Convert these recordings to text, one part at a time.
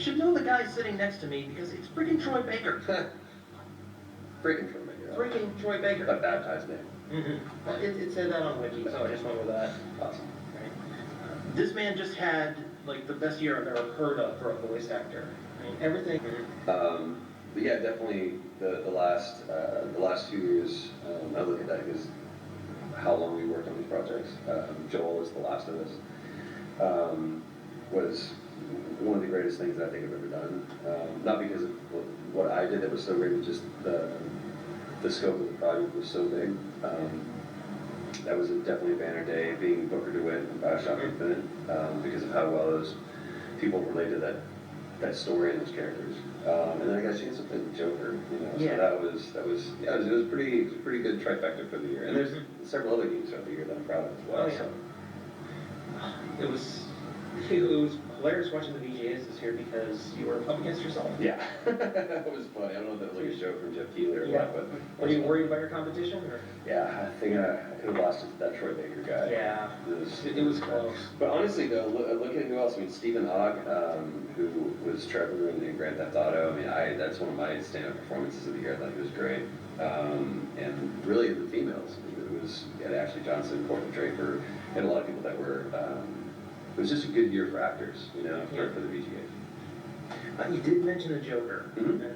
You should know the guy sitting next to me because it's freaking Troy Baker. Freaking Troy Baker. Freaking Troy Baker. A baptized name. Mm-hmm. Well, it said that on Wiki, so I just went with that. Awesome. Right. This man just had like the best year I've ever heard of for a voice actor. I mean, everything. But yeah, definitely the last few years, I look at that because how long we worked on these projects. Joel was The Last of Us. Was one of the greatest things that I think I've ever done. Not because of what I did that was so great, but just the scope of the project was so big. That was definitely a banner day, being Booker DeWitt and Bioshock Infinite, because of how well those people related that story and those characters. And then I got a chance to play the Joker, Yeah. So it was a pretty good trifecta for the year. And there's several other games throughout the year that I'm proud of as well. Oh, yeah. So. It was hilarious watching the VGAs this year because you were up against yourself. Yeah, that was funny. I don't know if that was like a joke from Jeff Keighley or what, but were you worried about your competition? Or? Yeah, I think I could have lost it to that Troy Baker guy. Yeah, it was close. But honestly, though, look at who else. I mean, Stephen Ogg, who was Trevor in Grand Theft Auto. I mean, that's one of my stand-up performances of the year. I thought he was great. And really, the females. You had Ashley Johnson, Courtney Draper, and a lot of people that were. It was just a good year for actors, for the VGA. You did mention the Joker. Mm-hmm.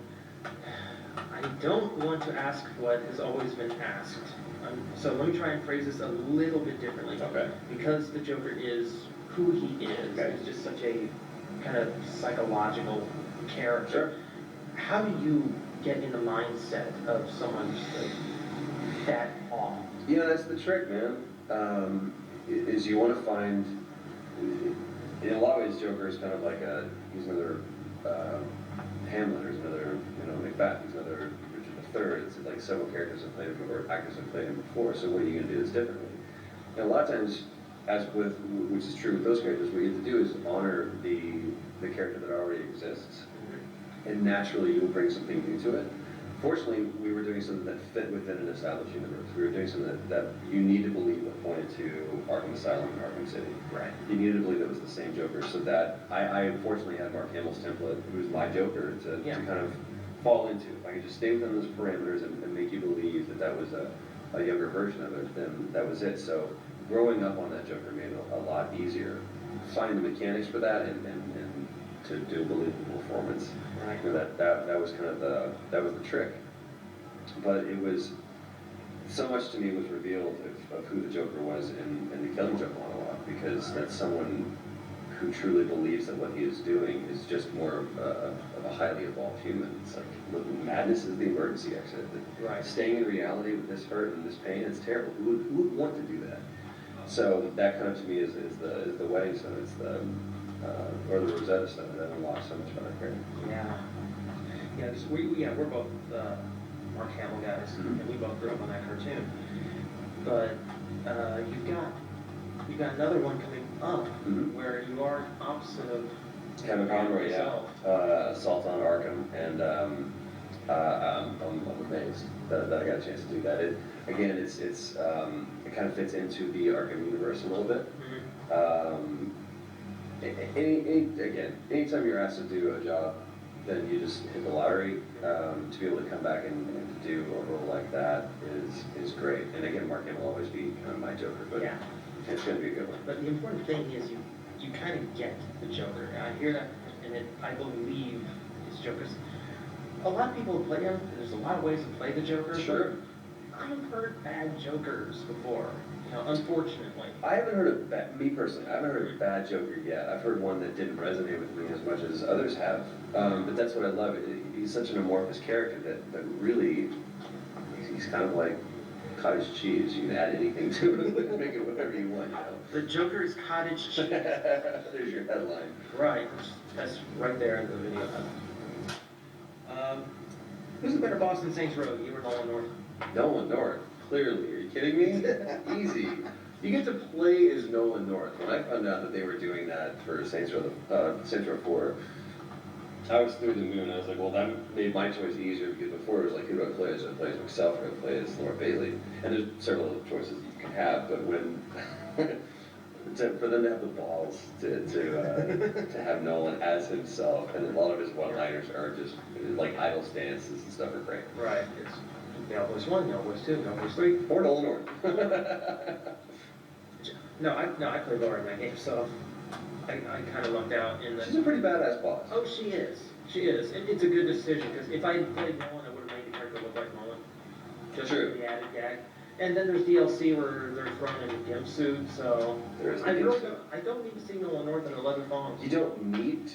I don't want to ask what has always been asked. So let me try and phrase this a little bit differently. Okay. Because the Joker is who he is. Okay. He's just such a kind of psychological character. Sure. How do you get in the mindset of someone like that off? That's the trick, man. Is you want to find. In a lot of ways, Joker is kind of like he's another Hamlet, or he's another, Macbeth, he's another Richard III. It's like several characters have played him, or actors have played him before, so what are you going to do this differently? And a lot of times, which is true with those characters, what you have to do is honor the character that already exists, and naturally you'll bring something new to it. Fortunately, we were doing something that fit within an established universe. We were doing something that you need to believe that pointed to Arkham Asylum and Arkham City. Right. You needed to believe it was the same Joker, so that I unfortunately had Mark Hamill's template, who was my Joker, to kind of fall into. If I could just stay within those parameters and make you believe that was a younger version of it, then that was it. So growing up on that Joker made it a lot easier. Finding the mechanics for that and to do a believable performance. Right. That was kind of that was the trick. But it was so much to me was revealed of who the Joker was in the Killing Joke monologue, because that's someone who truly believes that what he is doing is just more of a highly evolved human. It's like madness is the emergency exit. Right. Staying in reality with this hurt and this pain is terrible. Who would want to do that? So that kind of to me is the wedding stone. It's the or the Rosetta Stone that unlocks so much about our character. Yeah. Because we're both Mark Hamill guys, and we both grew up on that cartoon. But you've got another one coming up where you are opposite of Kevin Conroy, yourself. Assault on Arkham, and I'm amazed that I got a chance to do that. It kind of fits into the Arkham universe a little bit. Anytime you're asked to do a job, then you just hit the lottery. To be able to come back and to do a role like that is great. And again, Mark Hamill will always be kind of my Joker, but it's going to be a good one. But the important thing is you kind of get the Joker. And I hear that, and I believe it's Joker's. A lot of people play him. There's a lot of ways to play the Joker. Sure. I've heard bad Jokers before. Unfortunately. I haven't heard of me personally, I haven't heard of a bad Joker yet. I've heard one that didn't resonate with me as much as others have. But that's what I love. He's such an amorphous character that really, he's kind of like cottage cheese. You can add anything to it, make it whatever you want, The Joker is cottage cheese. There's your headline. Right. That's right there in the video. Who's the better boss than Saints Row, you or Nolan North? Nolan North. Clearly, are you kidding me? Easy. You get to play as Nolan North. When I found out that they were doing that for Saints Row 4, I was through the moon. I was like, well, that made my choice easier, because before it was like, who do I play as? Do I play as myself, or do I play as Laura Bailey? And there's several other choices you can have, but when for them to have the balls to have Nolan as himself, and a lot of his one-liners are just like idle stances and stuff are great. Right, it's Male Voice 1, Male Voice 2, Male Voice 3. Or Nolan North. No, I play Laura in that game, so I kind of lucked out in the... She's a pretty badass boss. Oh, she is. She is. It's a good decision, because if I had played Nolan, I would have made the character look like Nolan. Just True. for the added gag. And then there's DLC where they're thrown in a gimp suit, so... There is the I gimp really suit. don't, I don't need to see Nolan North in 11 phones. You don't need to.